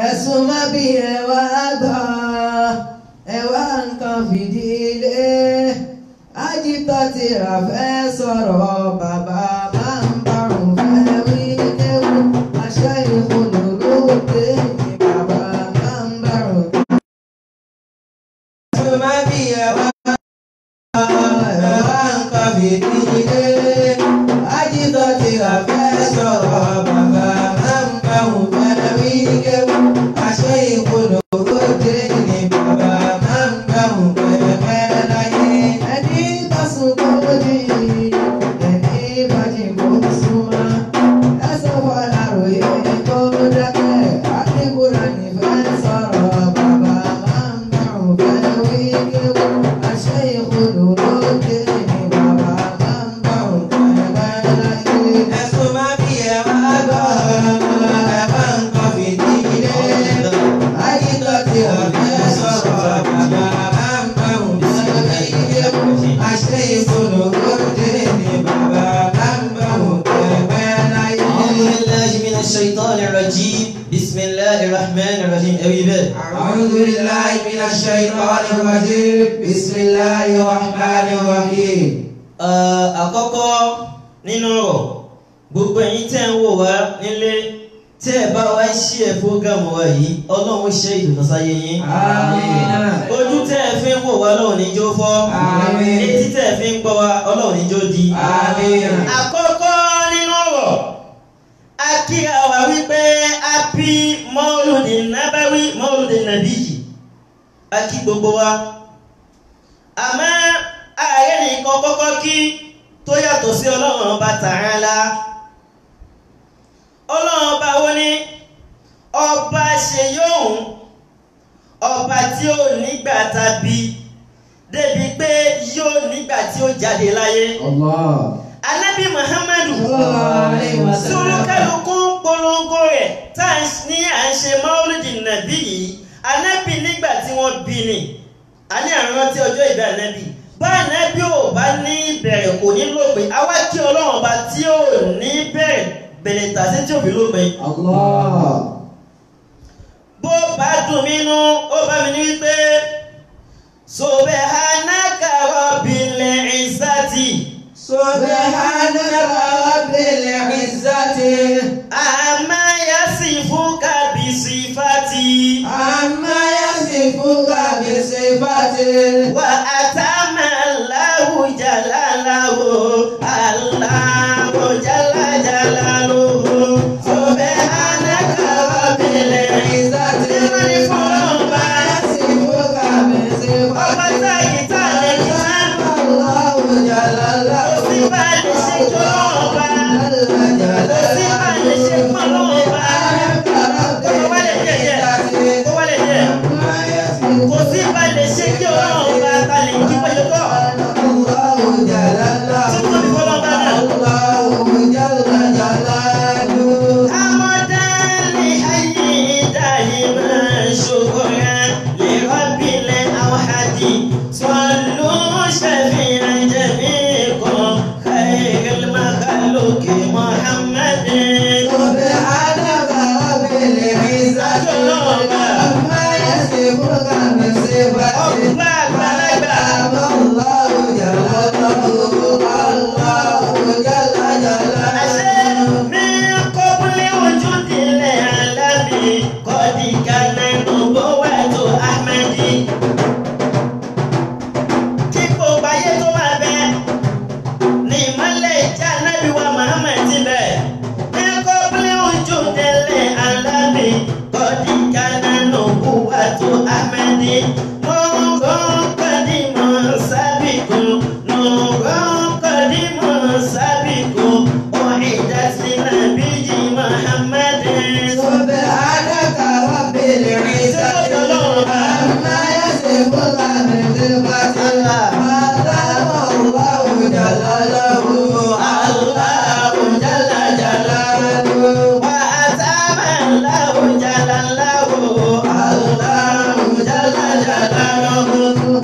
ẹ̀sùn má bí ẹwà gbọ́ ẹwà nǹkan fìdílé Àjítọ́ tí ra fẹ́ sọ̀rọ̀ bàbá máa ń bárùn fẹ́ wí kéwú àṣẹ ìkùnú lóde ní bàbá máa ń bárùn. ẹ̀sùn má bí ẹwà ẹwà nǹkan fìdílé Àjítọ́ tí ra fẹ́ sọ̀rọ̀ bàbá máa ń bárùn fẹ́ wí kéwú àṣẹ ìkùnú lóde ní bàbá máa ń bárùn fẹ́ láyé. ẹni bá sùn kó jí ẹni bá jí kó súnmọ́ ẹsẹ̀ fọlá ròyè tó dákẹ́ àdìgbòrà nífẹ̀ẹ́ sọ̀rọ̀ bàbá máa ń bárùn fẹ́ wí kéwú àṣẹ ìkùnú lóde ní bàbá máa ń bárùn fẹ́ láyé. ẹ̀sùn má bí ẹ wá gbọ́ ẹ bá ń kọ́ fìdílé Àjítọ́ tí ra fẹ́ sọ̀rọ̀ bàbá máa ń bárùn fẹ́ wí kéwú àṣẹ ìkùnú lóde ní bàbá máa ń bárùn fẹ́ láyé. أعوذ بالله من الشيطان الرجيم بسم الله الرحمن الرحيم أبي بكر أعوذ بالله من الشيطان الرجيم بسم الله الرحمن الرحيم. àkọ́kọ́ nínú ọ̀rọ̀ gbogbo ẹ̀yin tẹ́ ń wò wá nílé tẹ́ ẹ bá wá ṣí ẹ̀ fógámù wa yìí ọlọ́run ṣe ìdùnnú sáyé yín. Àmín. ojú tẹ́ ẹ fi ń wò wá ọlọ́run níjó fọ́. Àmín. etí tẹ́ ẹ fi ń gbọ́ wá ọlọ́run níjó di. Àmín. àkọ́kọ́ nínú ọ̀rọ̀ a kíra wa wípé happy Mauludin Nabawi Mauludin Nabiyyi a kí gbogbo wa àmọ́ ààrẹ nìkan kọ́kọ́ kí tó yàtọ̀ sí ọlọ́run ọba Ta'ala. ọlọ́run ọba wo ni ọba ṣe yóò ọba tí ó nígbà tàbí débi pé yóò nígbà tí ó jáde láyé. Allah. Ànábì Muhammadu Sallallahu alaihi wasallam. tí olúkálukú ń polongo rẹ̀ tá à ń ṣe Mauludin Nabiyyi Ànábì nígbà tí wọ́n bí ni a ní àrùn tí ọjọ́ ìbí Ànábì bá Ànábì ò bá ní bẹ̀rẹ̀ kò ní lópin àwa kí ọlọ́run ọba tí ò ní bẹ̀rẹ̀ tàṣí tí ò fi lópin. Allah. bó bá dùn mí nú ó bá mi ní wípé Subhanaka Rabbil Izzati Subhanaka Rabbil Izzati amma yasifuka bisifati amma yasifuka bisifati wa atama Allahu jalalahu Allahu jalla jalaluhu Subhanaka Rabbil Izzati ìmọ̀ni fún ọba yasifuka bisifati ọba táyì tá lè kí náà Allahu jalalahu kò sí bá lè ṣe jọ ọba kò sí bá lè ṣe pọ̀ lọ́wọ́ ọba kó wálé díẹ̀ kó wálé díẹ̀ kò sí bá lè ṣe kí ọlọ́run ọba ta lè kí pẹ̀lú kọ́ Allahu jalalahu tí wọ́n fi fọlọ́ bá náà. Allahu jalla jalaluhu Amadan li hayyi dahima shukran li rabbil awhadi sallu shafi'an jamiikum khairil makhluqi Muhammadin. Subhanaka Rabbil Izzati amma yasifuka bisifati Ọgbà àgbàlagbà Allahu jalaluhu Allahu jalla àṣẹ jalaluhu mi qabli wujudil alami qad kana nubuwwatu Ahmadi. Kí gbogbo ayé tó máa bẹ ní ìmọ́lẹ̀ ìjà Ànábì wa Muhammad ti bẹ̀. Mi qabli wujudil alami qad kana nubuwwatu Ahmadi. Nurun qadimun sabiqun, nurun qadimun sabiqun, u'iddat linabiyyi Muhammadin. Subhanaka Rabbil Izzati amma yasifuka bisifati Allahu jalaluhu Allahu jalla jalaluhu Wa atama Allahu jalalahu Allahu jalla jalaluhu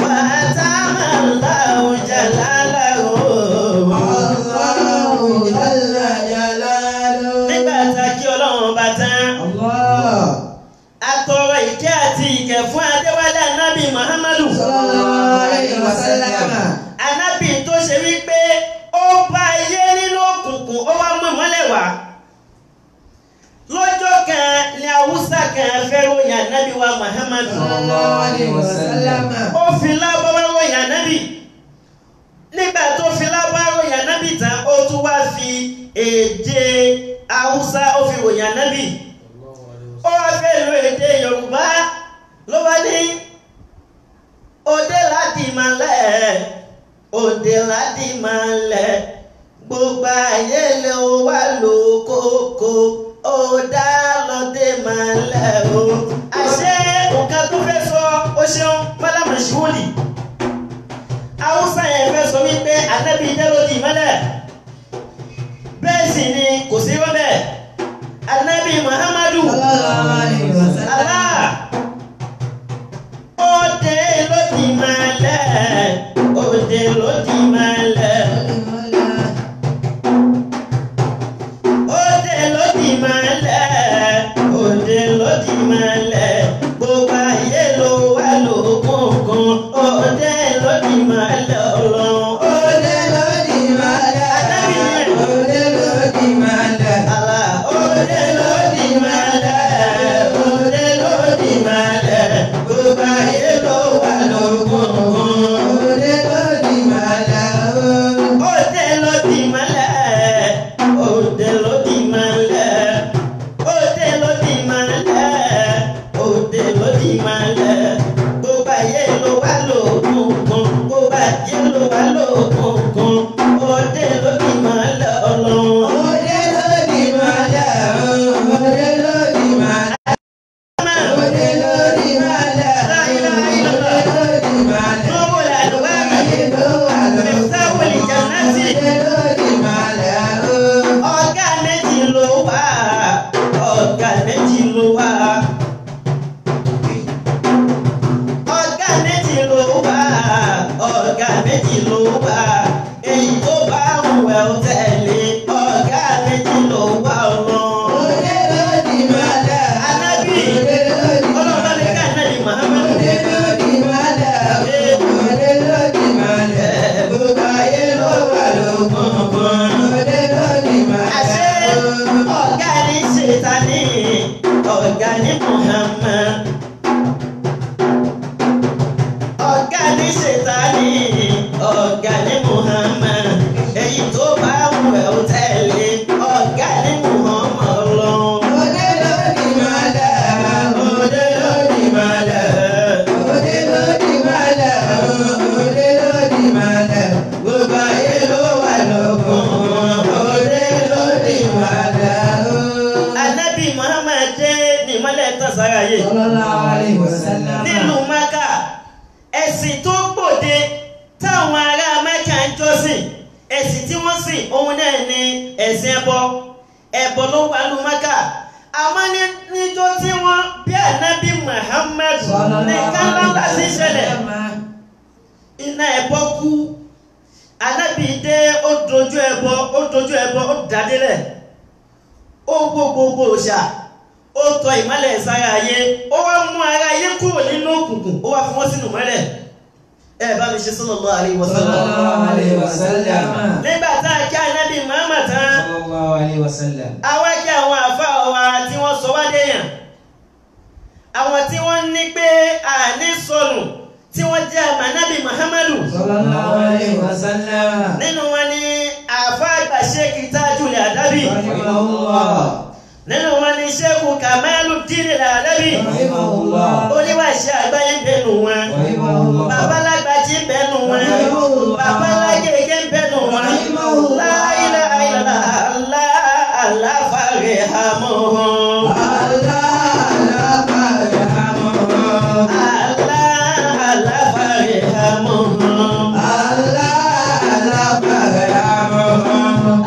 ànábì wa Muhammad sallallahu alaihi wasallam. ó fi Lárúbáwá ròyìn ànábì nígbà tó fi Lárúbáwá ròyìn ànábì tán ó tún wá fi èdè Haúsá ó fi ròyìn ànábì ó wá fẹ́ lo èdè Yorùbá ló wá ní òde láti máa lẹ̀ òde láti máa lẹ̀ gbogbo ayé lè wá lò kókó ó dá lọ́dẹ máa lẹ̀ o. àṣé nǹkan tó fẹ́ sọ ó ṣeun mọ́lámù ṣúwòlì Haúsá yẹn fẹ́ sọ wípé ànábì dá lọ́dẹ mọ́lẹ̀ bẹ́ẹ̀ sì ni kò sí rọ́bẹ̀ ànábì Muhammadu sallallahu alaihi wasallam. Allah òde lọ́dẹ máa lẹ̀ òde lọ́dẹ máa lẹ̀. Òde lọ́dì máa lẹ̀, òde lọ́dì máa lẹ̀, gbogbo ayé ló wà lókùnkùn. Òde lọ́dì máa lẹ̀ ọlọ́run. Òde lọ́dì máa lẹ̀. Ànábì yẹn. Òde lọ́dì máa lẹ̀. Allah. Òde lọ́dì máa lẹ̀, òde lọ́dì máa lẹ̀, gbogbo ayé ló wà lókùnkùn. Òde lọ́dì máa lẹ̀. Òde lọ́dì máa lẹ̀, òde lọ́dì máa lẹ̀, òde lọ́dì máa lẹ̀, òde lọ́dì máa lẹ̀, gbogbo ayé ló wà lókùnkùn, gbogbo ayé ló wà lókùnkùn, òde lọ́dì máa lẹ̀ ọlọ́run. Òde lọ́dì máa lẹ̀. Òde lọ́dì máa lẹ̀. Òde lọ́dì máa lẹ̀. Òde lọ́dì máa lẹ̀. Nọ́ọ̀bù làlùwà Ayé ló wà mẹ́fà wòlì jannati. Òde lọ́dì máa lẹ̀. Ọ̀gá méjì ló wà, ọ̀gá méjì ló wà. Ọ̀gá méjì ló wà, ọ̀gá méjì ló wà. Èyí tó bá ń wẹ̀ ó tẹ̀lé. Ọ̀gá méjì ló wà ọlọ́run. Òde lọ́dì máa lẹ̀. Ànábì Òde lọ́dì máa ọlọ́run bá ní ká ànábì Muhammad. Òde lọ́dì máa lẹ̀. Òde lọ́dì máa lẹ̀. Gbogbo ayé ló wà lókùnkùn. Òde lọ́dì máa Àṣé lẹ̀. ọ̀gá ní Ṣètánì, ọ̀gá ní Muhammad. Ọ̀gá ní Ṣètánì, ọ̀gá ní Muhammad. Èyí tó bá wù ẹ́ ó tẹ̀lé. Ọ̀gá ní Muhammad ọlọ́run. Òde lọ́dì máa lẹ̀. Òde lọ́dì máa lẹ̀. Òde lọ́dì máa lẹ̀. Òde lọ́dì máa lẹ̀. Gbogbo ayé ló wà lókùnkùn. Òde lọ́dì máa lẹ̀. Ànábì Muhammad dé ní ìmọ́lẹ̀ tán sára yé. Sallallahu alaihi wasallam. Nílùú Mákà, ẹ̀sìn tó gbòde táwọn ará Mákà ń jọ́sìn, ẹ̀sìn tí wọ́n sìn òun náà ni ẹ̀sìn ẹbọ. Ẹbọ ló wà ní Mákà. Àmọ́ níjọ́ tí wọ́n bí ànábì Muhammad nìkan lọ́la sí ṣẹlẹ̀. Iná ẹbọ kú. Ànábì dé ó dojú ẹbọ ó dádélẹ̀. Ó gbogbo òòṣà. Ó tọ ìmọ́lẹ̀ sára ayé. Ó wá mú ara ayé kúrò nínú òkùnkùn. Ó wá fi wọ́n sínú ìmọ́lẹ̀. Ẹ bá mi ṣe sallallahu alaihi wasallam. Sallallahu alaihi wasallam. Nígbà tá a kí ànábì Muhammad tán. Sallallahu alaihi wasallam. Àwa kí àwọn àfáà wa tí wọ́n sọ wá déyàn. Àwọn tí wọ́n ní pé àní sọnù tí wọ́n jẹ́ ànábì Muhammadu. Sallallahu alaihi wasallam. Nínú wọn ni àfáà àgbà Sheikh Tajul Adabi. Rahimahullah. Nínú wọn ni Sheikh Kamaluddin Adabi. Rahimahullah. Oníwàṣẹ àgbáyé ń bẹnu wọn. Rahimahullah. Babalágbàjì ń bẹnu wọn. Rahimahullah. Babalágége ń bẹnu wọn. Rahimahullah. La ilaha illallah Allah farhamuhum. Allah farhamuhum. Allah farhamuhum. Allah farhamuhum.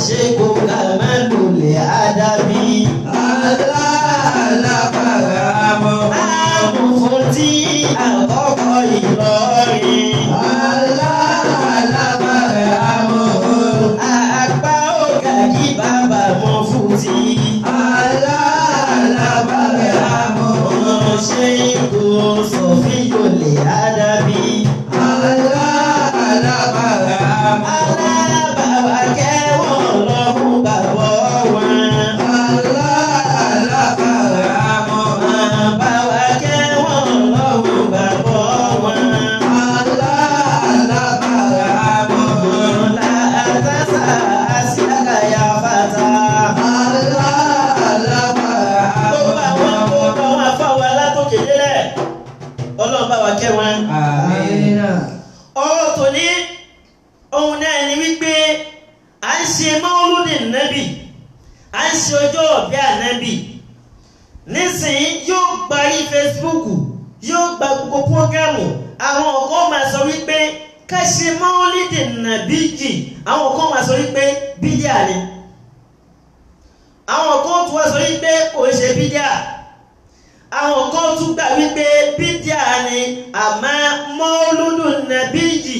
Sheikh Kamalul Adabi. Allah farhamuhum. Amufti kọ́lọ̀ bá wa kẹ́ wọn. Àmín. Ọ̀rọ̀ tòní ohun náà ni wípé à ń ṣe Mauludi Nabi, à ń ṣe ọjọ́ ìbí Ànábì. Nísìnyí yóò gbarí Facebook, yóò gba gbogbo prógrámù. Àwọn ọ̀kan máa sọ wípé ká ṣe Maulidi Nabi jì, àwọn ọ̀kan máa sọ wípé bídíà ni. Àwọn ọ̀kan tún wá sọ wípé kò ṣe bídíà. Àwọn kan tún gbà wípé bídíà ni àmọ́ Mauludu Nabi jì.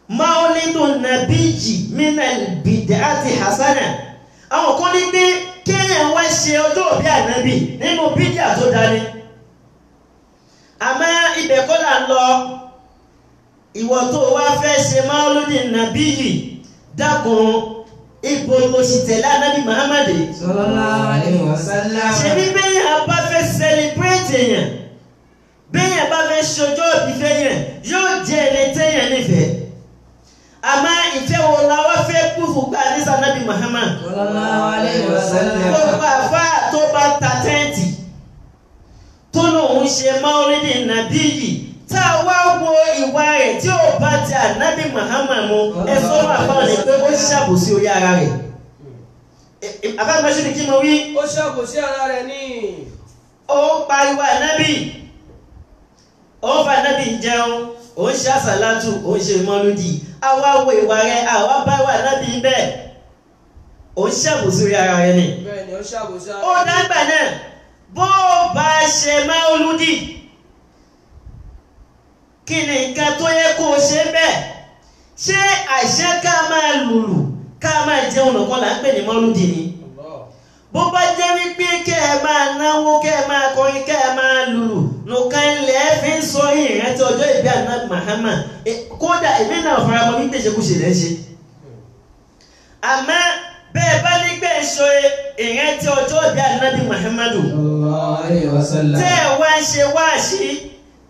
Maulidu Nabiji minal bid'ati hasana. Àwọn kan ní pé kéèyàn wá ṣe ọjọ́ ìbí Ànábì nínú bídíà tó dání. Àmọ́ ibẹ̀ kọ́ là ń lọ. Ìwọ tó wá fẹ́ ṣe Maulidi Nabiji dákun ibo ló sì tẹ̀lé Ànábì Muhammad Sallallahu alaihi wasallam. ṣebí béèyàn bá fẹ́ celebrate èèyàn, béèyàn bá fẹ́ ṣọjọ́ ìbí fẹ́yàn yóò jẹ́ ẹni téèyàn nífẹ̀ẹ́. Àmọ́ ìfẹ́ wo la wá fẹ́ kú fún gbà ní Ànábì Muhammad Sallallahu alaihi wasallam. gbogbo àfá tó bá ta tẹ́ǹtì tó lòun ṣe Maulidi Nabi yìí tá a wá wo ìwà rẹ̀ tí ó bá ti Ànábì Muhammad mu ẹ sọ́nà àfáà ní pé ó ṣàbòsí orí ara rẹ̀. Àfáàmọ́sí ni kí mo wí. Ó ṣàbòsí ara rẹ̀ ní. Ó pariwo Ànábì, ó fa Ànábì jẹun, ó ń ṣe àsàlátù, ó ń ṣe Maulidi. Àwa wo ìwà rẹ̀, àwa bá wà Ànábì bẹ́ẹ̀. Ó ń ṣàbòsí orí ara rẹ̀ ni. Bẹ́ẹ̀ ni ó ṣàbòsí ara Ó dágbà náà bó bá ṣe Mauludi kí ni nǹkan tó yẹ kó o ṣe bẹ́ẹ̀? Ṣé àṣẹ ká máa lùlù ká máa jẹun nìkan là ń pè ní Mauludi ni? Bó bá jẹ́ wípé kẹ́ ẹ máa náwó, kẹ́ ẹ máa kọrin, kẹ́ ẹ máa lùlù nìkan ilẹ̀ fi ń sọ ìrántí ọjọ́ ìbí Ànábì Muhammad. Kódà èmi náà fara mọ́ wípé ìṣekúṣe rẹ̀ ṣe. Àmọ́ bẹ́ẹ̀ bá ní pé ṣe ìrántí ọjọ́ ìbí Ànábì Muhammadu Sallallahu alaihi wasallam. tẹ́ ẹ wá ń ṣe wáàsí,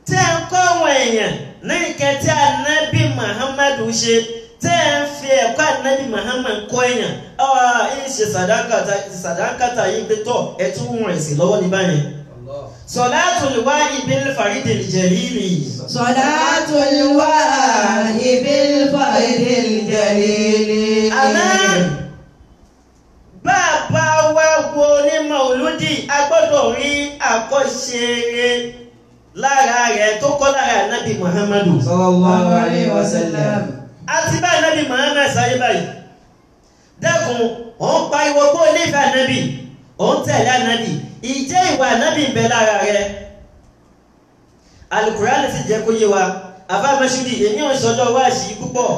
tẹ́ ẹ ń kọ́ àwọn èèyàn ní nǹkan tí Ànábì Muhammadu ṣe, tẹ́ ẹ ń fi ẹ̀kọ́ Ànábì Muhammad kọ́ èèyàn. Yìí ṣe sàdákàtà yìí pé tọ́ ẹ tún rìn sí lọ́wọ́ ní báyìí. Salatul wahibil faridil jalili. Salatul wahibil faridil jalili. Àmín. Bàbá wa wo ní Mauludi a gbọ́dọ̀ rí àkọ́ṣe lára rẹ̀ tó kọ́ lára Ànábì Muhammadu. Sallallahu alaihi wasallam. Àti bá Ànábì Muhammad sáyé báyìí. Dẹ́kun, òun pariwo kó nífẹ̀ẹ́ Ànábì, òun tẹ̀lé Ànábì. Ìjẹ́ ìwà Ànábì ń bẹ lára rẹ̀. Al-Qur'an sì jẹ́ kó yé wa. Àfá Mashudi, èmi ò sọjọ́ wáàsí púpọ̀.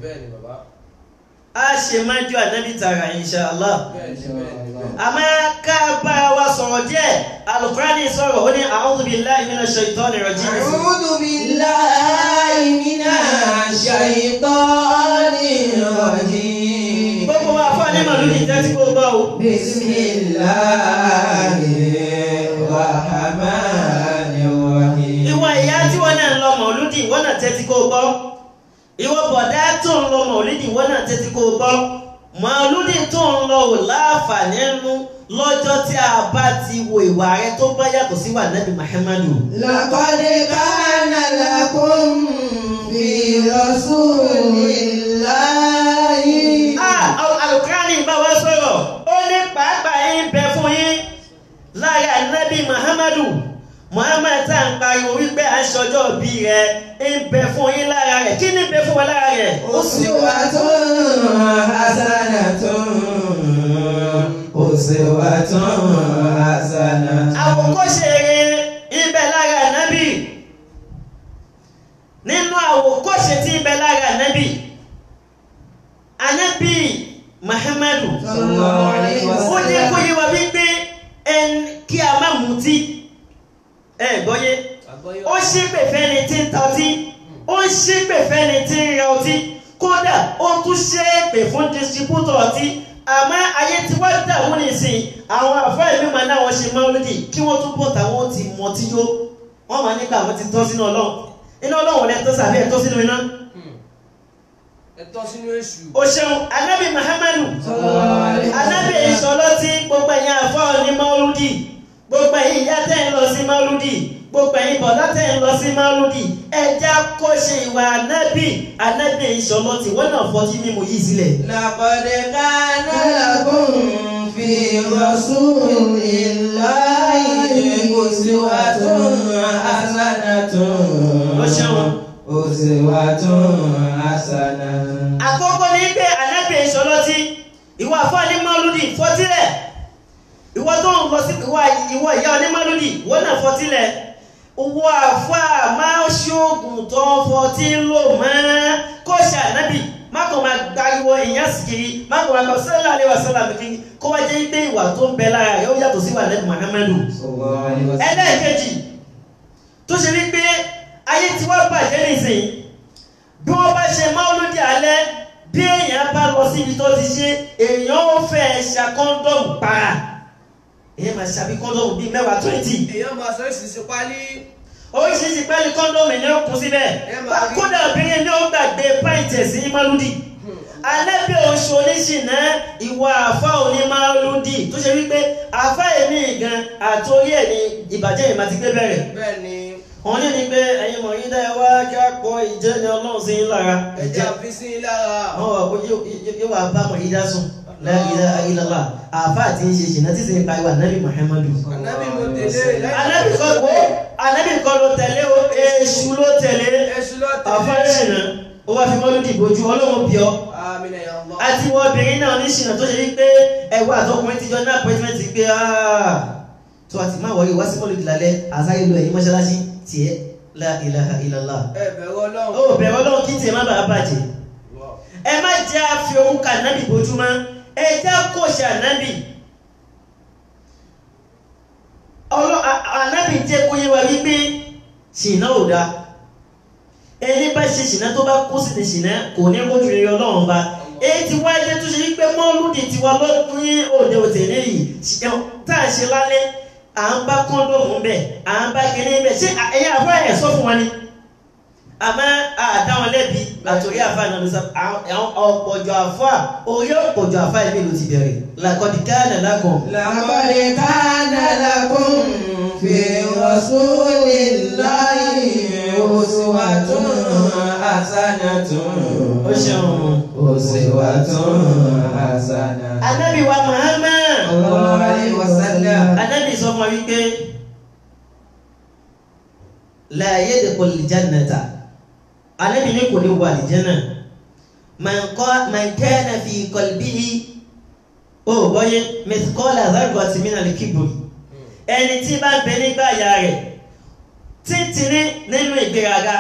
Bẹ́ẹ̀ni bàbá. A ṣe máa jọ Ànábì tààrà inshallah. Bẹ́ẹ̀ni. Àmọ́ ká bá wa sọ̀rọ̀ díẹ̀. Al-Qur'an sọ̀rọ̀ ó ní a'udhu billahi minash shaitanir rajim. A'udhu billahi minash shaitanir rajim. Gbogbo wa fún ní Mauludi tẹ́tí kó gbọ́ o. Bismillahirrahmanirrahim. Ìwọ ìyá tí wọ́n náà ń lọ Mauludi wọ́n náà tẹ́tí kó gbọ́. Ìwọ bọ̀dá tó ń lọ Mauludi wọ́n náà tẹ́tí kó gbọ́. Mauludi tó ń lọ ò láǹfààní nínú lọ́jọ́ tí a bá ti wo ìwà rẹ tó bá yàtọ̀ sí wà Ànábì Muhammadu. Laqad kana lakum fi rasulillahi. Al-Qur'ani bá wá sọ̀rọ̀ ó ní pàápàá yín bẹ fún yín lára Ànábì Muhammadu. Muhammad tá ń pariwo wípé aṣọjọ́ bí rẹ̀ ń bẹ fún yín lára rẹ̀. Kí ni bẹ fún wa lára rẹ̀? Uswatun hasanatun. Uswatun hasanatun. Àwòkọ́ṣe rere ń bẹ lára Ànábì. Nínú àwòkọ́ṣe tí ń bẹ lára Ànábì, Ànábì Muhammadu Sallallahu alaihi ó wasallam. jẹ́ kó yé wa wípé kí a má mutí. Gbọ́yé. Ó ṣépè fẹ́ni tí ń tọ́tí, ó ṣépè fẹ́ni tí ń ra ọtí, kódà ó tún ṣépè fún distributor ọtí. Àmọ́ ayé tí wọ́n dààmú nìsín, àwọn àfáà ìlú máa náà wọ́n ṣe Maulidi kí wọ́n tún bọ̀ táwọn ti mọ̀ tí yó. Wọ́n máa nígbà wọ́n ti tọ́ sínú Ọlọ́run. Iná Ọlọ́run lẹ́ tọ́ sàbí ẹ̀ tọ́ sínú iná. Ẹ tọ́ sínú èṣù. O ṣeun, Ànábì Muhammadu. Sallallahu alaihi wasallam. Ànábì ìṣọlọ́tí gbogbo ẹ̀yin àfáà ní Maulidi. Gbogbo ẹ̀yin ìyá tẹ́ ń lọ sí Maulidi. gbogbo ẹ̀yin bọ̀ láti ń lọ sí Mauludi ẹja kó ṣe ìwà ànábì ìṣọlọ́tì wọ́n náà fọtí mímu yìí sílẹ̀. لقد كان لكم في رسول الله أسوة حسنة أسوة حسنة. àkọ́kọ́ ní pé ànábì ìṣọlọ́tì ìwọ àfáà ní Mauludi fọtílẹ̀ ìwọ tó ń lọ sí ìwọ ìyá ní Mauludi wọ́n náà fọtílẹ̀ owó àfáà máa ṣoògùn tó fọtí lò mọ́ kó ṣe ànábì má kò máa gbariwo èèyàn sì kiri má kò máa lọ sallallahu alaihi wasallam kiri kó wá jẹ́ pé ìwà tó ń bẹ lára rẹ̀ ó yàtọ̀ sí ìwà Ànábì Muhammadu. ẹlẹ́ẹ̀kejì tó ṣe wípé ayé tí wọ́n bàjẹ́ nìsín bí wọ́n bá ṣe Mauludi alẹ́ bí èèyàn bá lọ síbi tó ti ṣe èèyàn ó fẹ́ ṣa kọ́ńdọ̀mù para èèyàn máa ṣàbí kọ́ńdọ̀mù bíi 20. èèyàn máa sọ ìṣiṣẹ́ pálí. oríṣiríṣi pẹ́ẹ́lí kọ́ńdọ̀mù ni ó kún síbẹ̀ kódà obìnrin ni ó gbàgbé pàìtẹ̀ sí Mauludi. Ànábì oṣù oníṣìná ìwà àfá òní Mauludi tó ṣe wípé àfá èmi gan àtórí ẹ̀ ní ìbàjẹ́ ìmá ti gbé bẹ̀rẹ̀. bẹ́ẹ̀ni. wọ́n ní pé ẹ̀yin mọ̀ yín dáa wá kí á pọ̀ ìjẹ́ ní Ọlọ́run sí lára. ẹ̀jẹ̀ àfi sí lára. yóò wá bá mọ̀ yí dá sùn la ilaha illallah àfá àti ń ṣe ṣìnà tí sì ń pa ìwà Ànábì Muhammadu. Ànábì mo tẹ̀lé. Ànábì kọ́ ló tẹ̀lé o èṣù ló tẹ̀lé. èṣù ló tẹ̀lé. àfá ìṣìnà ó wá fi Mauludi bojú Ọlọ́run bí ọ. àti wọ́n obìnrin náà ní ṣìnà tó ṣe wípé ẹwà àtọkùnrin ti jọ ní appointment pé tó àti máa wọlé wá sí Mauludi lálẹ́ àsáyé lọ ẹ̀yìn mọ́ṣáláṣí tiẹ̀ la ilaha illallah. ẹ bẹ̀rù Ọlọ́run. ó bẹ̀rù Ọlọ́run kí tiẹ̀ má bàa bàjẹ́. ẹ má jẹ́ àfi orúkọ Ànábì bójúmọ́ ẹ jẹ́ kó ṣe Ànábì. Ànábì jẹ́ kó yé wa wípé ṣìnà ò dáa. ẹni bá ṣe ṣìnà tó bá kó sí ti ṣìnà kò ní rójú rere Ọlọ́run bá. èyí ti wá ilé tó ṣe wípé Mauludi tiwa lọ́dún ní òde òtẹ̀lẹ́ yìí tá à ń ṣe lálẹ́ à ń bá kọ́ńdọ̀mù ń bẹ̀ à ń bá kiri ń bẹ̀ ṣé ẹ̀yà àfọ ẹ̀ sọ fún wa ni. àmọ́ àdáwọn lẹ́bi àtòrí àfọ àná ló sọ ọ̀pọ̀jọ àfọ orí ọ̀pọ̀jọ àfọ ẹ̀mí ló ti bẹ̀rẹ̀ laqad kana lakum. لقد كان لكم في رسول الله أسوة حسنة أسوة حسنة. Ànábì wa Muhammad sallallahu alaihi wasallam. Ànábì sọ fún wa wípé la yadkhul jannata Ànábì ní kò ní wọ àlìjẹ́nà man kana fi qalbihi ó bọ́yé mithqala dharratin min al-kibr ẹni tí bá ń bẹ nígbà àyà rẹ̀ tíntìní nínú ìgbéraga.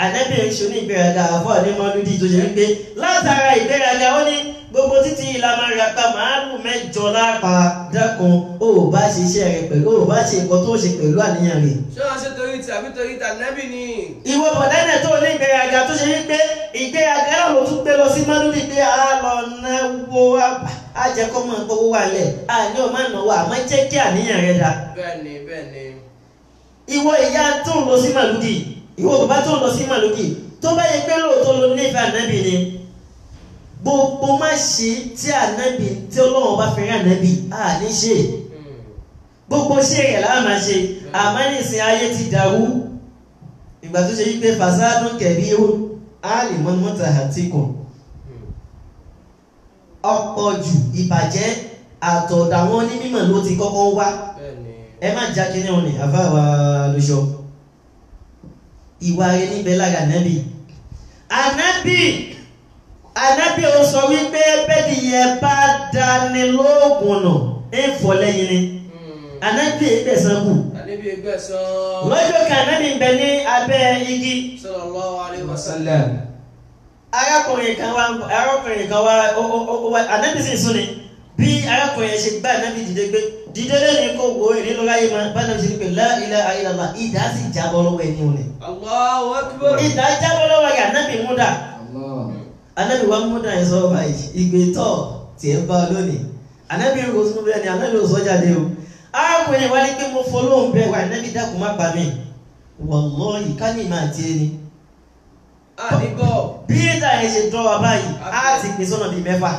Ànábì ìṣó ní ìgbéraga àfọ́ ní Mauludi tó ṣe wípé látara ìgbéraga ó ní gbogbo títí ìlànà ìrapá màálù 8 lápá dákun ó bá ṣe iṣẹ́ rẹ̀ pẹ̀lú ó bá ṣe nǹkan tó ṣe pẹ̀lú àníyàn rẹ̀. ṣé wọ́n ṣe torí ti àbí torí ti Ànábì ni. ìwọ bọ̀dánẹ̀ tó ní ìgbéraga tó ṣe wípé ìgbéraga náà ló tún gbé lọ sí Mauludi pé a lọ náwó àjẹkọ́mọ̀ gbowó wà lẹ̀ àní ò má náwó àmọ́ jẹ́ kí àníyàn rẹ̀ dá. bẹ́ẹ̀ni bẹ́ẹ̀ni. ìwọ ìyá tó ń lọ sí Mauludi ìwọ bàbá tó ń lọ sí Mauludi tó bá yẹ pé lóòótọ́ ló nífẹ̀ẹ́ Ànábì ni gbogbo má ṣe tí Ànábì tí Ọlọ́run bá fẹ́ràn Ànábì à ní ṣe gbogbo ṣe rẹ̀ láà máa ṣe àmọ́ nísìn ayé ti dàrú ìgbà tó ṣe wípé fasadun kabiru alimun mutahatikun ọ̀pọ̀ jù ìbàjẹ́ àtọ̀dọ̀ àwọn onímọ̀ ló ti kọ́kọ́ wá ẹ má já kí ní òní àfáwà lóṣọ ìwà rẹ̀ níbẹ̀ lára Ànábì ó sọ wípé bẹ́ẹ̀ni yẹn bá dání lóògùn nà ń fọ́ lẹ́yìn ni Ànábì ẹgbẹ̀sán kù lọ́jọ́ kan Ànábì ń bẹ ní abẹ́ igi sallallahu alaihi wasallam. arákùnrin kan wá Ànábì sì sún ni bí arákùnrin yẹn ṣe gbá Ànábì dìde lẹ́ni kó wo èrè lọ́la yìí máa bá Ànábì ṣe pé la ilaha illallah ìdá sì jábọ́ lọ́wọ́ ẹni òní. Allahu akbar. ìdá jábọ́ lọ́wọ́ rẹ̀ Ànábì múdà. Ànábì wa múdà yẹn sọ́wọ́ báyìí ìgbé tọ̀ tí ẹ bá lónìí Ànábì rò sún bẹ́ẹ̀ ni Ànábì rò sọ́jà dé o. arákùnrin wa ní pé mo fọlọ́hún bẹ́ẹ̀ wá Ànábì dákun má pa mí wallahi ká ní ìmọ̀ àti ẹni. bí ìdá yẹn ṣe dọ́ wa báyìí á ti pín sọ́nà bíi 6.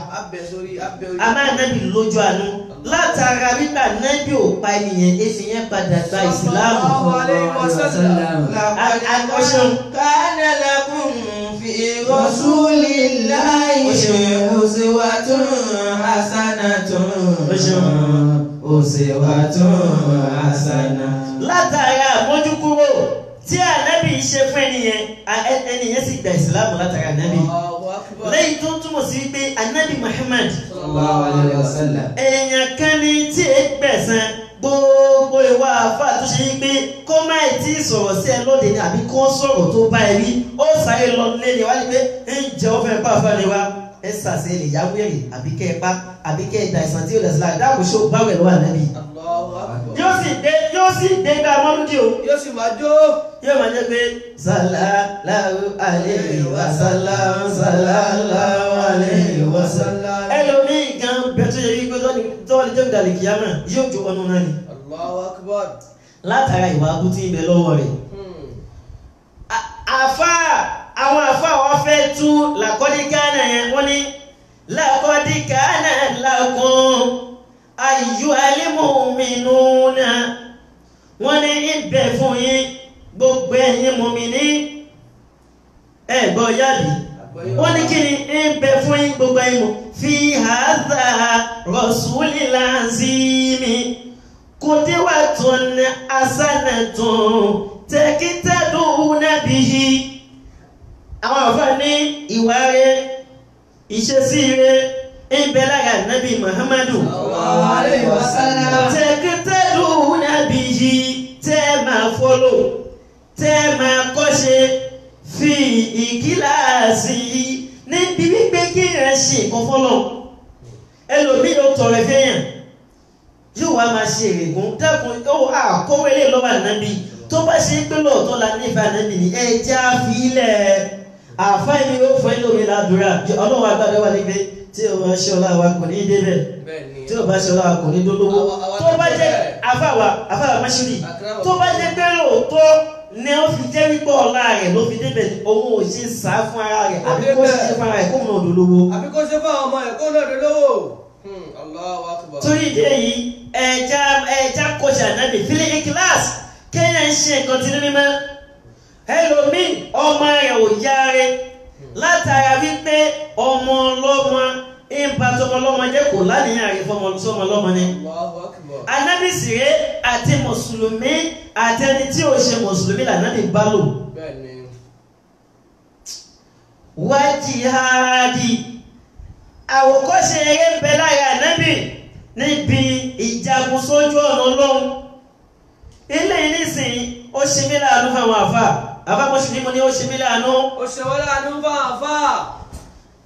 àmọ́ Ànábì lójú àánú látara wípé ànábì ò pa ènìyàn èsì yẹn padà gba ìsìláàmù. Kana lakum fi rasulillahi uswatun hasanatun. Látara àmójúkúrò tí ànábì ṣe fún ẹnìyẹn sì gba ìsìláàmù látara ànábì. Lẹ́yìn tó túmọ̀ sí pé ànábì Muhammad sallallahu alaihi wasallam èèyàn kan ní tí è gbẹ̀san gbogbo ìwà àfà tó ṣe yí pé kó má tí sọ̀rọ̀ sí ẹ lóde ní àbí kó sọ̀rọ̀ tó bá ẹ rí ó sáré lọ lé ní wá ní pé ń jẹ́ ó fẹ́ pàfà ní wá ẹ sàṣẹ lè yá wẹ̀rì àbí kẹ́ ẹ pa àbí kẹ́ ẹ da ìsàn tí ó lẹ̀ sí láì dáàbò ṣó bá wẹ̀ lọ́wọ́ ànábì. yóò sì dé gbà mọ́lúdì o. yóò sì máa jó. yóò máa jẹ́ pé sallallahu alaihi wasallam sallallahu alaihi wasallam. ẹlòmíì gan bẹ́ẹ̀ tó yẹ wípé tọ́wọ́lì jẹ́ ìdàlẹ̀ kìyàmà yóò jó ọdún náà ni. Allahu Akbar. látara ìwà abútí ń bẹ lọ́wọ́ rẹ̀. àwọn àfà wa fẹ́ tú làkọ́díkánà yẹn wọ́n ní làkọ́díkánà lakum ayyuhal mu'minuna wọ́n ní ibẹ̀ fún yín gbogbo ẹ̀yin mùmínì ẹ̀gbọ́ yàbí wọ́n ní kí ni ibẹ̀ fún yín gbogbo ẹ̀yin mùmínì fi hadha rasulil azimi qudwatun hasanatun taqtaduna bihi. àwọn àfà ní ìwà rẹ̀ ìṣesí rẹ̀ ibẹ̀ lára nàbí Muhammadu sallallahu alaihi wasallam taqtaduna bihi tẹ́ máa fọ́lò tẹ́ máa kọ́ṣe fi ìkíláàsì níbi wípé kí ẹ ṣe nǹkan fọ́lọ̀ ẹlòmíì ó tọrẹ fẹ́yàn yóò wá máa ṣe èrègùn dákun àkọ́wé lè lọ́wọ́ ànábì tó bá ṣe pé lóòótọ́ la nífẹ̀ẹ́ ànábì ní ẹja fílẹ̀ àfáà mi ó fọ́ ẹlòmíì ládùúrà ọlọ́run agbádọ́ wà nígbẹ́ tí o bá ṣe ọlá wa kò ní débẹ̀ tí o bá ṣe ọlá wa kò ní dólówó tó bá jẹ́ àfáà máṣírí tó bá jẹ́ pé lóòótọ́ ni ó fi jẹ́ wípé ọlá rẹ̀ ló fi débẹ̀ òun ò ṣe sá fún ara rẹ̀ àbí kó ṣe fún ara rẹ̀ kó náà dolówó. àbí kó ṣe fún àwọn ọmọ ẹ̀ kó náà dolówó. Allahu Akbar. torí ìdí èyí ẹja kọjá nábì fílẹ̀ ìkíláàsì kéèyàn ń ṣe nǹkan tí ní mímọ́ ẹlòmíì ọmọ rẹ̀ ò yáre látara wípé ọmọ ọlọ́mọ ìbátọmọ ọlọ́mọ jẹ́ kò láníyàn rí fọmọ ọlọ́mọ ni. Ànábì sire àti mùsùlùmí àti ẹni tí ò ṣe mùsùlùmí lànábì bá lò. wá jihadi àwòkọ́ṣe eré ń bẹ lára ànábì níbi ìjagun sójú ọ̀nà Ọlọ́run. ilé nísìnyí ó ṣe mí láàánú fáwọn àfà mọ́ṣúlì mo ní ó ṣe mí láàánú. ó ṣe wọ́n láàánú fáwọn àfà.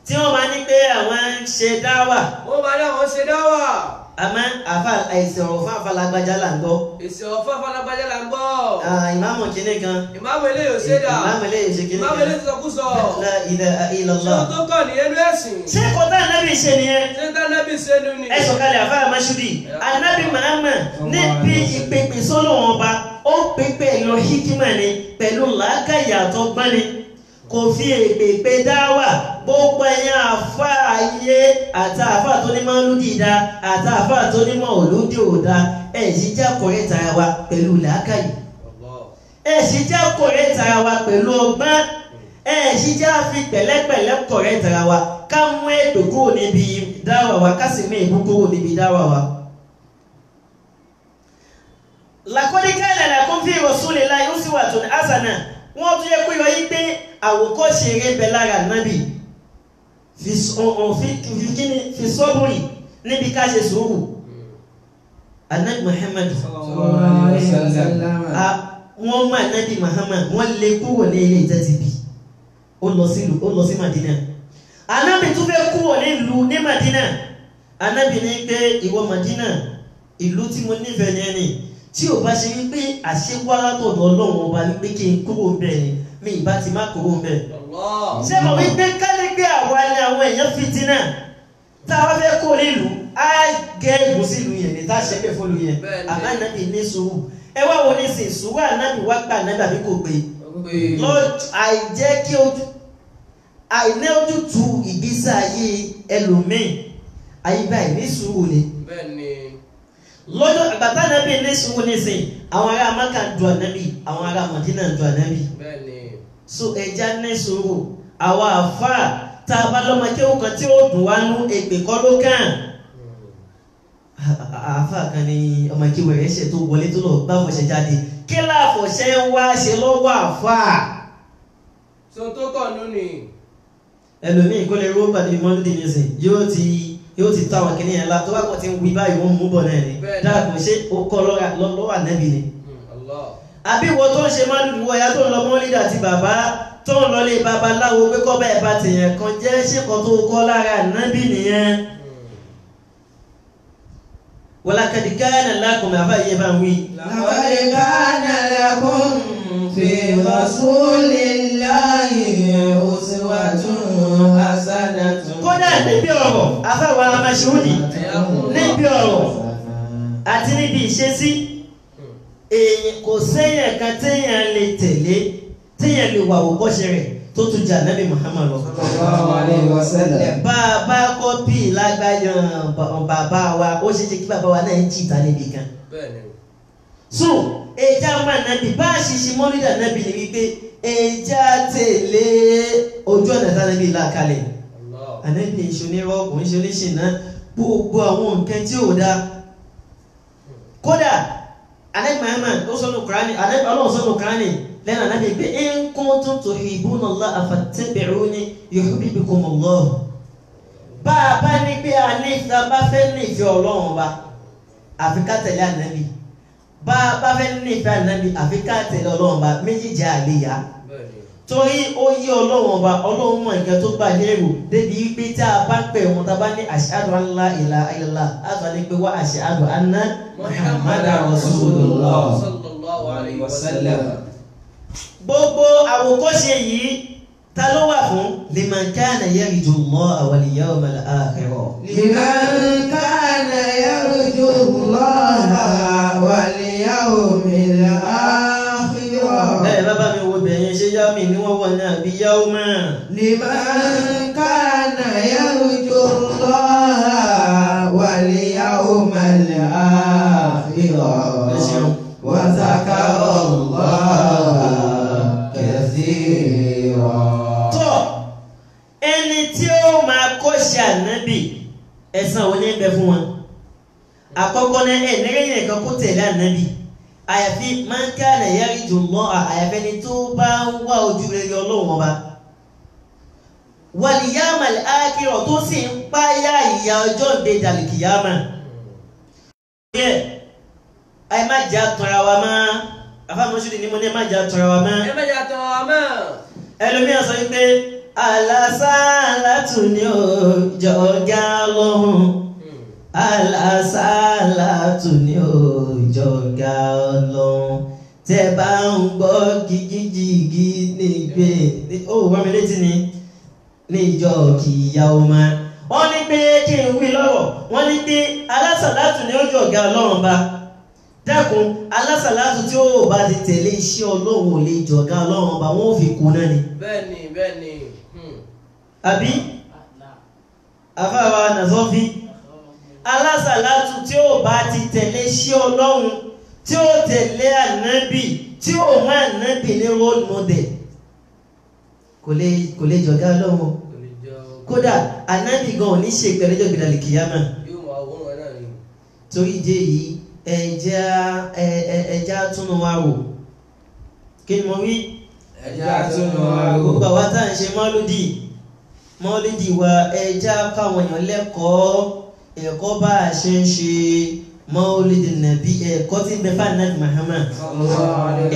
tí wọ́n máa ní pé àwọn ń ṣe dáwà. wọ́n máa ní àwọn ṣe dáwà. àmọ́ àfà ìsọ̀rọ̀ fún àfàlágbájá là ń gbọ́. ìsọ̀rọ̀ fún àfàlágbájá là ń gbọ́. ìmáàmù kìíní kan. ìmáàmù eléyìí ò ṣe dà. ìmáàmù eléyìí ṣe kìíní kan. ìmáàmù eléyìí sọkúsọ. la ilaha illallah. ṣé o tó kàn ní ẹnu ẹ̀sìn. ṣé kọ́tà nábì ṣe nìyẹn. ṣé tá nábì ṣe nu ni. ẹ sọ̀kalẹ̀ àfà Máṣúdì ànábì Muhammad níbi ìpèpè sọ́lọ́wọ́n ọba ó pèpè lọ hikima ni pẹ̀lú làákàyè àtọgbọ́n ni kò fi èpèpè dáwà gbogbo ẹ̀yàn àfà ayé àti àfà tó ní mọ́lúdì dá àti àfà tó ní mọ́lúdì ò dá ẹ̀ sì já kọ̀rẹ́ tara wa pẹ̀lú làákàyè ẹ̀ sì já kọ̀rẹ́ tara wa pẹ̀lú ọgbọ́n ẹ̀ sì já fi pẹ̀lẹ́pẹ̀lẹ́ kọ̀rẹ́ tara wa ká mú ètò kúrò níbi dáwà wa ká sì mú èbú kúrò níbi dáwà wa. Laqad kana lakum fi rasulillahi uswatun hasana wọ́n tún yẹ kó yọ yí pé àwòkọ́ṣe eré bẹ lára nábì fi sọ́bùrì níbi ká ṣe sùúrù. Ànábì Muhammad wọ́n mú Ànábì Muhammad wọ́n lè kúrò ní ilé ìtẹ́tìbì ó lọ sí Madina. Ànábì tún fẹ́ kúrò nílùú ní Madina. Ànábì ní pé ìwọ Madina ìlú tí mo nífẹ̀ẹ́ ní ẹni tí ò bá ṣe wípé àṣewá látọ̀dọ̀ Ọlọ́run ọba wípé kí n kúrò ń bẹ̀ ni mi ìbá ti má kúrò ń bẹ̀. ṣé mo wípé kálígbé àwa ni àwọn èèyàn fìtínà tá a bá fẹ́ kó nílùú á gẹ ìbùsí ìlú yẹn ní tá a ṣe pé fún ìlú yẹn àmọ́ Ànábì ní sùúrù ẹ wá wo ní sìn sùúrù Ànábì wá gbà Ànábì àbí kò pé àìjẹ́ kí àìní ojútùú ìgbésí ayé ẹlòmíì ayé báyìí ní sùúrù ni. lọ́jọ́ àgbàtà ànábì ní sùúrù nísìn àwọn ará Mákà ń du ànábì àwọn ará Mádínà ń du ànábì. Bẹ́ẹ̀ni. So ẹja ní sùúrù àwa àfáà tá a bá lọ́mọ kéwù kan tí ó dùn wá nú èpè kọ́ ló kàn. Àfáà kan ní ọmọ kéwù rẹ̀ ṣe tó wọlé tó lọ gbá fọ̀ṣẹ́ jáde kí láàfọ̀ṣẹ́ wá ṣe lọ́wọ́ àfáà. So tó kọ̀ nú ni. Ẹlòmíì kó lè rówó pàdé mọ́lúdì nísìn yóò ti tó àwọn kìnìyàn la tó bá kàn ti ń wí báyìí wọ́n mú bọ̀ náà ni dáàbò ṣé ó kọ́ lọ́wọ́ ànábì ni. Àbí ìwọ tó ń ṣe mọ́lúdì wọ ya tó ń lọ mọ́lúdì àti bàbá tó ń lọ lé babaláwo pé kọ́ bẹ́ẹ̀ bá tèèyàn kan jẹ́ ṣé kan tó kọ́ lára ànábì nìyẹn. Walaqad kana lakum àbá yẹ bá ń wí. Laqad kana lakum fi rasulillahi uswatun hasanatun. Kódà níbi ọ̀rọ̀ afáwa Mas'udi níbi ọ̀rọ̀ àti níbi ìṣesí èèyàn kò séèyàn kan téèyàn lè tẹ̀lé téèyàn lè wà òkọ́ṣe rẹ̀ tó tún jà Nábì Muhammad lọ. Sallallahu alaihi wasallam. Bàbá kọ́pì lágbáyàn bàbá wa ó ṣe ṣe kí bàbá wa náà ń jìtá níbi kan. So ẹja máa nàbì bá a ṣiṣi mọ́lídà nàbì ni wípé ẹja tẹ̀lé ojú ọ̀nà tánàbì là kalẹ̀. Ànábì ìṣonírọ́ kò ń ṣe oníṣìnà gbogbo àwọn nǹkan tí ò dáa. Kódà Ànábì Muhammad ó sọ́nù Kùránì Ànábì Ọlọ́run sọ́nù Kùránì lẹ́nu Ànábì pé in kuntum tuhibbuna Allaha fattabi'uni yuhbibkumullah. Bá a bá ní pé a bá fẹ́ nífẹ̀ẹ́ Ọlọ́run ọba àfi ká tẹ̀lé Ànábì. Bá a bá fẹ́ nífẹ̀ẹ́ Ànábì àfi ká tẹ̀lé Ọlọ́run ọba méjìjì àléyà. Torí ó yí Ọlọ́run ọba Ọlọ́run mọ̀ nǹkan tó gbà lérò débi wípé tí a bá ń pè wọn tá a bá ní ashhadu an la ilaha illallah á sọ ní pé wa ashhadu anna Muhammadan rasulullah sallallahu alaihi wasallam. Gbogbo àwòkọ́ṣe yìí ta ló wà fún liman kana yarju Allaha wal yawmal akhir. Liman kana yarju Allaha wal yawmil akhir. Bẹ́ẹ̀ bàbá mi wo bẹ̀yẹn ṣé yá mi ni wọ́n wọ̀ ní àbí yawma. Liman kana yarju Allaha wal yawmal akhir. Wa zakara Allaha kathira. Tọ́ ẹni tí ó máa kọ́ṣe Ànábì ẹ̀san wo ní bẹ fún wọn. Àkọ́kọ́ náà ẹ̀ nírẹ̀yìn kan kó tẹ̀lé Ànábì. Àyàfi man kana yarju Allaha àyàfi ẹni tó bá ń wá ojú rere Ọlọ́run ọba. Wal yawmal akhir tó sì ń páyà ìyà ọjọ́ ìgbéjà kìyàmà. Ẹ má jà tọ́ra wa mọ́. Afáàmọ́sùdì ni mo ní ẹ má jà tọ́ra wa mọ́. Ẹ má jà tọ́ra wa mọ́. Ẹlòmíràn sọ wípé alásàlátù ni ó jọ̀ọ́gá lọ́hùn. Alásàlátù ni ó jọ̀ọ́gá lọ́hùn. Tẹ́ bá ń gbọ́ gígígígí nígbè ó wọ́n mi létí ni níjọ́ kìyàwó máa. Wọ́n ní pé kí n wí lọ́rọ̀ wọ́n ní pé alásàlátù ni ó jọ̀ọ́gá Ọlọ́run bá. Dákun alásàlátù tí ó bá ti tẹ̀lé iṣẹ́ Ọlọ́run ò lè jọ̀ọ́gá Ọlọ́run ọba wọn ò fi kú náà ni. Bẹ́ẹ̀ni. Àbí àfáàwà Nàzọ́fí alásàlátù tí ó bá ti tẹ̀lé iṣẹ́ Ọlọ́run tí ó tẹ̀lé Ànábì tí ó mú Ànábì ní role model kò lè jọ̀ọ́gá Ọlọ́run. Kódà Ànábì gan ò ní ṣe ìpẹ̀lẹ́jọ́ gbìdàlì kìyàmà. Torí ìdí èyí ẹja túnú wa wò. Kí ni mo wí? Ẹja túnú wa wò. Gbogbo àwa tá à ń ṣe mọ́lídì wa ẹja káwọn èèyàn lẹ́kọ̀ọ́ ẹ̀kọ́ bá a ṣe ń ṣe mọ́lídì nàbí ẹ̀kọ́ tí ń bẹ fún Ànábì Muhammad.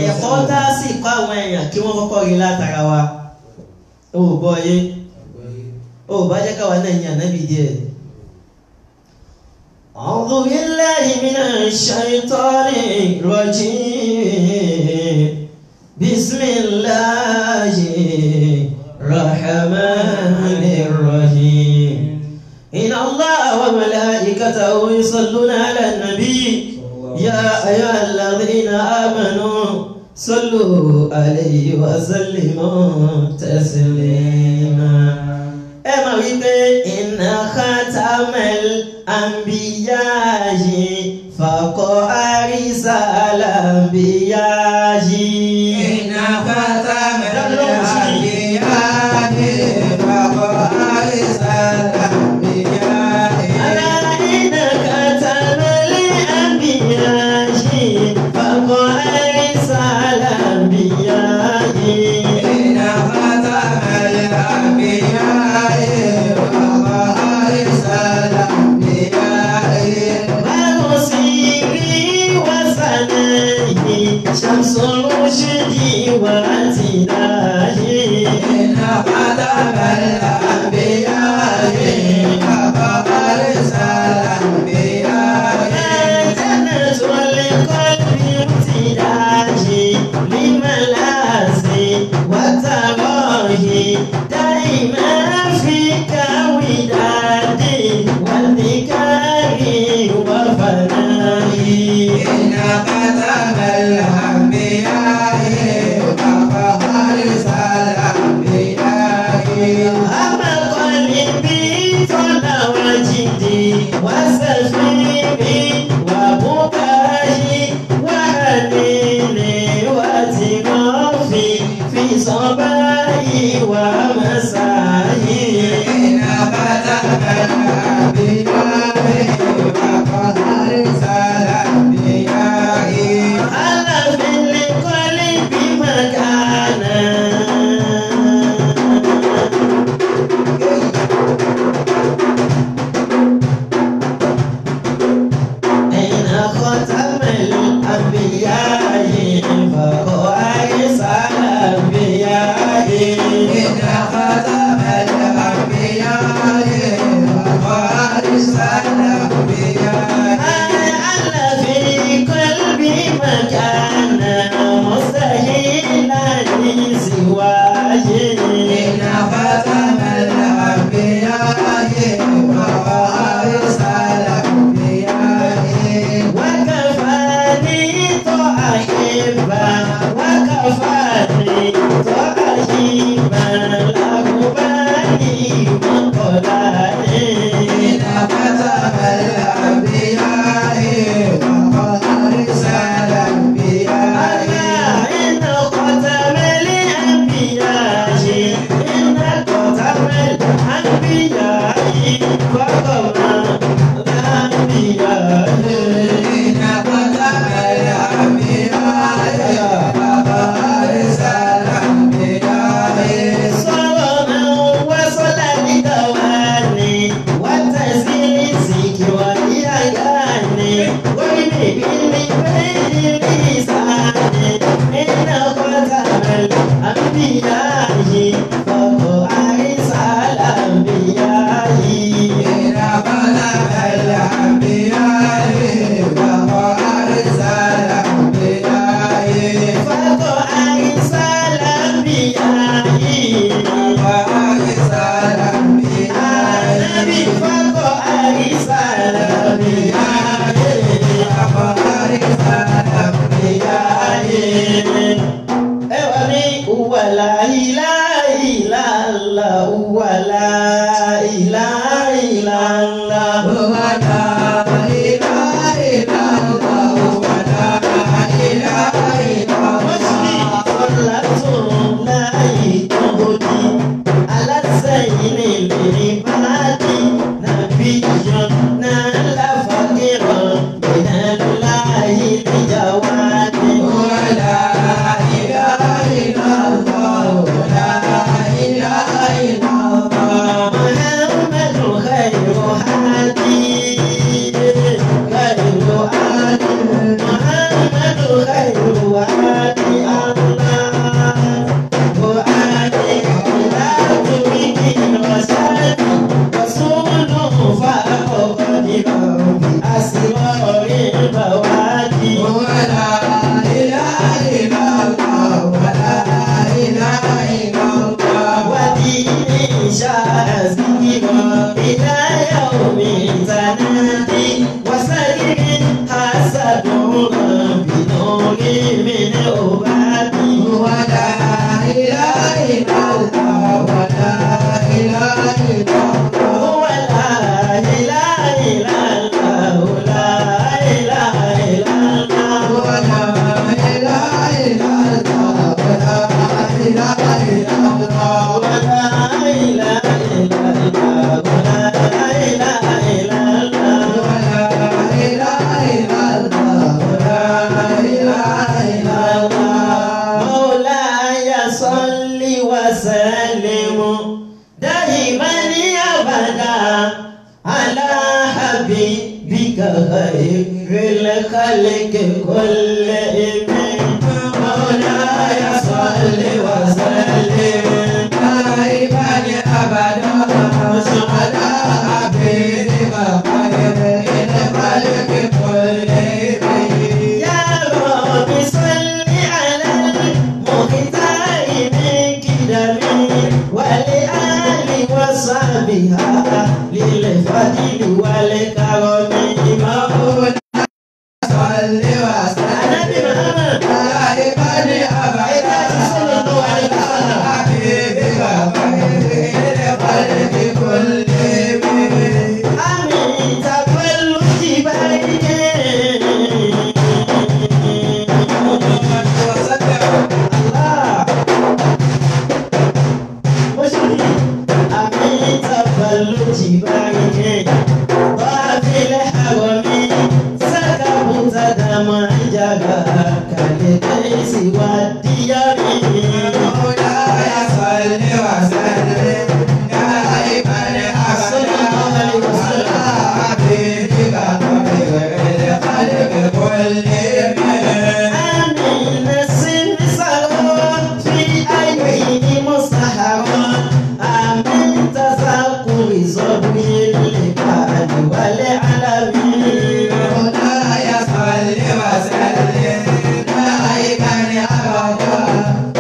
Ẹ̀kọ́ tá a sì kọ́ àwọn èèyàn kí wọ́n kọ́kọ́ rí látara wa. Ó bọ́ yé. Ó bá jẹ́ káwa náà yin Ànábì díẹ̀. أعوذ بالله من الشيطان الرجيم بسم الله الرحمن الرحيم إن الله وملائكته يصلون على النبي يا أيها الذين آمنوا صلوا عليه وسلموا تسليما أما إن ختم الأنبياء فقد أرسل الأنبياء إن ختم الأنبياء فقد أرسل الأنبياء ألا إن ختم الأنبياء فقد أرسل الأنبياء إن ختم الأنبياء فقد أرسل الأنبياء ومسيري وسنيه شمس الرشد واتناه إن ختم الأنبياء فقد أرسل الأنبياء جنة القلب ابتداه لملاذ وتراه دائما فيك ودادي والذكر وفنائي إن ختم الأنبياء فقد أرسل الأنبياء أما قلبي طال وجدي وسفيري وبكائي وأنيني واترافي في صباحي ومسائي إن ختم الأنبياء فقد أرسل الأنبياء ألا في القلب مكانا أين ختم الأنبياء فقد أرسل الأنبياء إن ختم الأنبياء فقد أرسل الأنبياء ألا في قلبي مكانا مستحيلا سواه إن ختم الأنبياء فقد أرسل الأنبياء وكفاني طائبا وكفاني طائبا لأقبالي وقلالي إن ختم الأنبياء فقد أرسل الأنبياء إن ختم الأنبياء إن ختم الأنبياء فقد الأنبياء إن ختم الأنبياء فقد أرسل الأنبياء صلاة وصل لدواني وتسيسك واليغاني وبالبين لساني إن ختم الأنبياء فقد أرسل الأنبياء إن ختم الأنبياء فقد أرسل الأنبياء فقد أرسل الأنبياء فقد أرسل الأنبياء النبي فقد أرسل الأنبياء فقد أرسل الأنبياء ẹwà ní wàlá ìlàìlàlà wàlá ìlàìlàlà. هو لا إله إلا الله ولا إله إلا Mọ́sílì الله ọ̀la tó láì tóbi, alásẹ̀yìn lè lè bá dì, nàbí yọ náà láfàkìrọ̀, ìdánù láì níjà wá dé. هو لا إله إلا الله ولا إله إلا الله محمد خير هادي خلق كل إمام مولاي صل وسلم دائما أبدا على حبيبك خير الخلق كلهم يا رب صل على المختار من كدمي والآل وصحبها للفضل والكرم مولاي صل وسلم دائما أبدا على حبيبك خير الخلق كلهم آمين تقبل جبالك الله مشكلة آمين تقبل جبالك بافل حرمي سكبت دمع جبهك للقيس والديار مولاي صل وسلم دائما أبدا على حبيبك خير الخلق كلهم آمين السن صغار في أيدي مصحرة آمين تذكر زبي الكعب والعالمين مولاي صل وسلم دائما أبدا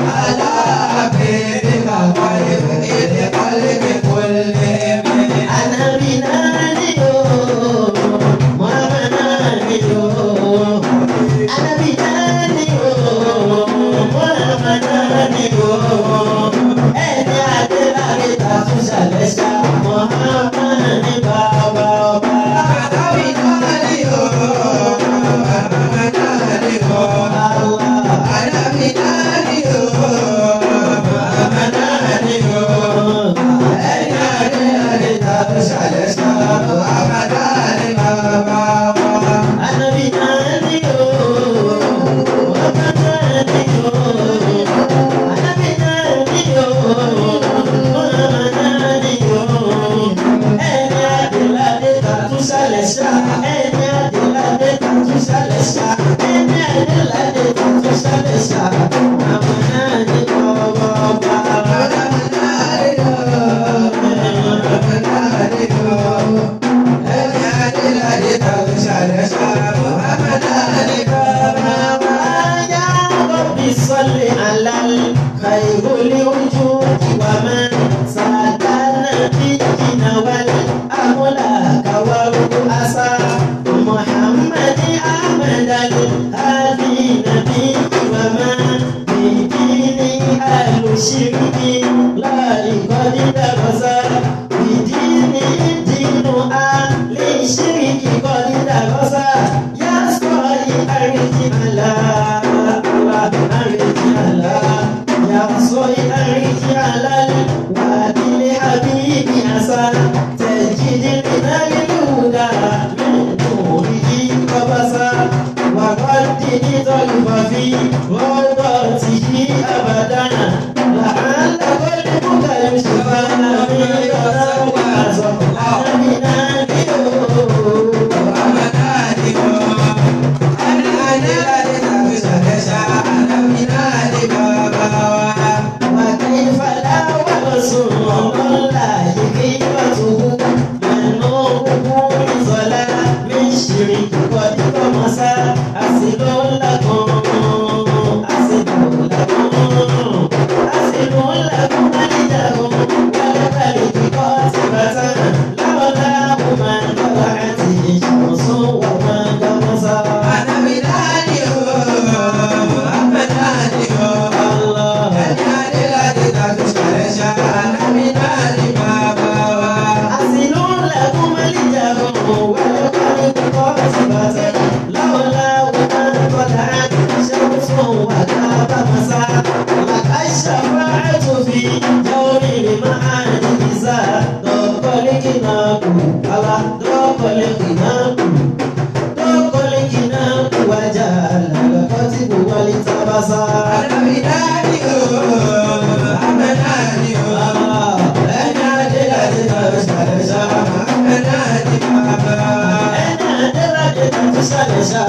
على حبيبك خير الخلق كلهم أنا بناديو ومناديو أنا بناديو ومناديو أنا أدلالي تفشلشا محمد بابا أنا بناديو ومناديو أنا بناديو ومناديو أنا أدلالي تفشلشا أنا أدلالي تفشلشا أنا أدلالي تفشلشا محمد بابا يا رب صل على الخير الوجود ومن سادنا بالدين والأملاك والرؤساء محمد أحمد الهادي نبي ومن بدين أهل الشرك لا قد درس بدين دين أهل الشرك قد درس يا صاحي أرج على أرج على يا صاحي أرج على الوادي الحبيب أسى تجد من الهدى من نوره قبسا وقدد طيف في روضته أبدا لعل قلبك يشفى من غزوة وكيف لا ورسول الله قيمته من نوره ظلام من شرك قد طمس أصل لكم wálé tábàṣà. Ànábì náà ni o, Muhammad náà ni o. Ẹni adé láti tàbí ṣàlẹ̀ ṣá, Muhammad náà ni bàbá. Ẹni adé láti tàbí ṣàlẹ̀ ṣá.